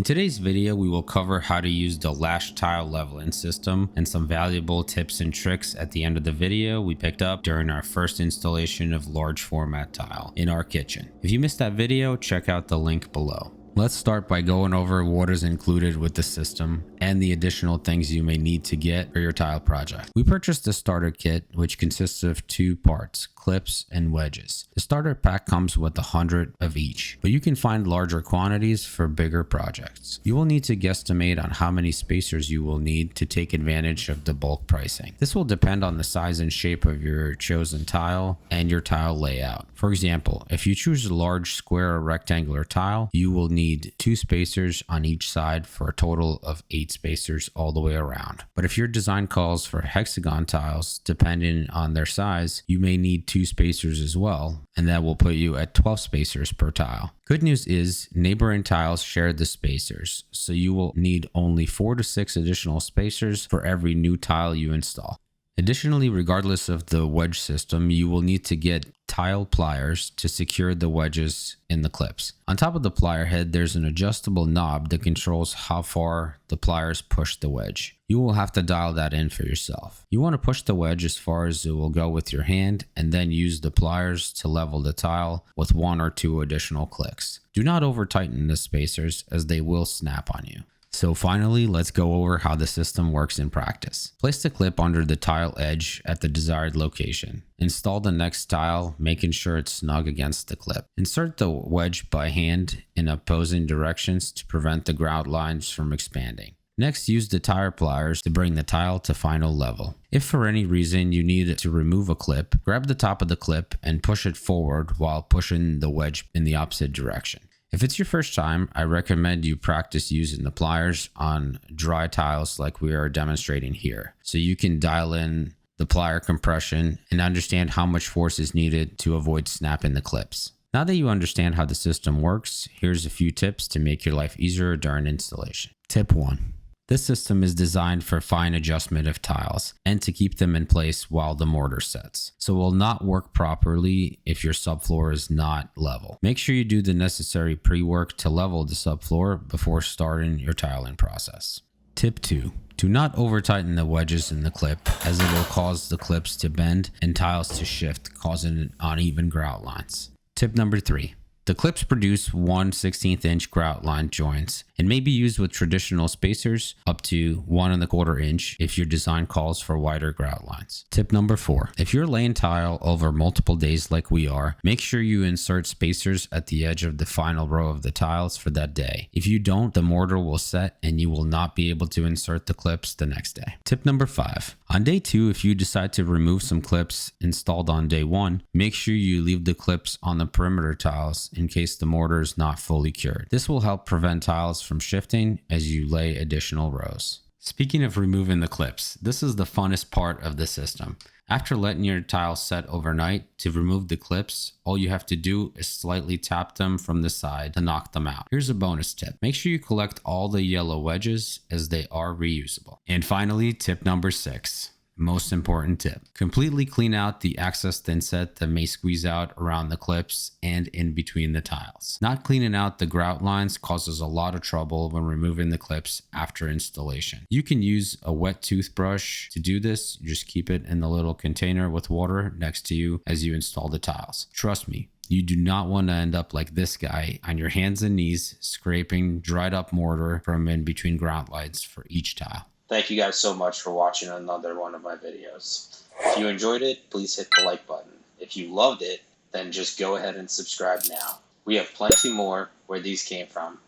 In today's video, we will cover how to use the lash tile leveling system and some valuable tips and tricks at the end of the video we picked up during our first installation of large format tile in our kitchen. If you missed that video, check out the link below. Let's start by going over what is included with the system and the additional things you may need to get for your tile project. We purchased the starter kit, which consists of 2 parts, clips and wedges. The starter pack comes with 100 of each, but you can find larger quantities for bigger projects. You will need to guesstimate on how many spacers you will need to take advantage of the bulk pricing. This will depend on the size and shape of your chosen tile and your tile layout. For example, if you choose a large square or rectangular tile, you will need 2 spacers on each side for a total of 8 spacers all the way around. But if your design calls for hexagon tiles, depending on their size, you may need 2 spacers as well, and that will put you at 12 spacers per tile. Good news is neighboring tiles share the spacers, so you will need only 4 to 6 additional spacers for every new tile you install. Additionally, regardless of the wedge system, you will need to get tile pliers to secure the wedges in the clips. On top of the plier head, there's an adjustable knob that controls how far the pliers push the wedge. You will have to dial that in for yourself. You want to push the wedge as far as it will go with your hand and then use the pliers to level the tile with 1 or 2 additional clicks. Do not over tighten the spacers as they will snap on you. So finally, let's go over how the system works in practice. Place the clip under the tile edge at the desired location. Install the next tile, making sure it's snug against the clip. Insert the wedge by hand in opposing directions to prevent the grout lines from expanding. Next, use the tire pliers to bring the tile to final level. If for any reason you need to remove a clip, grab the top of the clip and push it forward while pushing the wedge in the opposite direction. If it's your first time, I recommend you practice using the pliers on dry tiles like we are demonstrating here, so you can dial in the plier compression and understand how much force is needed to avoid snapping the clips. Now that you understand how the system works, here's a few tips to make your life easier during installation. Tip 1. This system is designed for fine adjustment of tiles and to keep them in place while the mortar sets, so it will not work properly if your subfloor is not level. Make sure you do the necessary pre-work to level the subfloor before starting your tiling process. Tip 2. Do not over tighten the wedges in the clip, as it will cause the clips to bend and tiles to shift, causing uneven grout lines. Tip number 3. The clips produce 1/16 inch grout line joints and may be used with traditional spacers up to 1¼ inch if your design calls for wider grout lines. Tip number 4. If you're laying tile over multiple days like we are, make sure you insert spacers at the edge of the final row of the tiles for that day. If you don't, the mortar will set and you will not be able to insert the clips the next day. Tip number 5. On day 2, if you decide to remove some clips installed on day 1, make sure you leave the clips on the perimeter tiles in case the mortar is not fully cured. This will help prevent tiles from shifting as you lay additional rows. Speaking of removing the clips, this is the funnest part of the system. After letting your tiles set overnight, to remove the clips, all you have to do is slightly tap them from the side to knock them out. Here's a bonus tip. Make sure you collect all the yellow wedges as they are reusable. And finally, tip number 6. Most important tip. Completely clean out the excess thinset that may squeeze out around the clips and in between the tiles. Not cleaning out the grout lines causes a lot of trouble when removing the clips after installation. You can use a wet toothbrush to do this. Just keep it in the little container with water next to you as you install the tiles. Trust me, you do not want to end up like this guy on your hands and knees scraping dried up mortar from in between grout lines for each tile. Thank you guys so much for watching another one of my videos. If you enjoyed it, please hit the like button. If you loved it, then just go ahead and subscribe now. We have plenty more where these came from.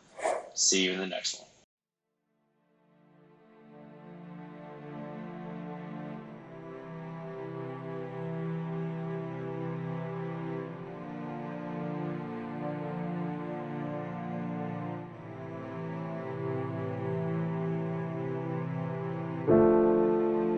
See you in the next one.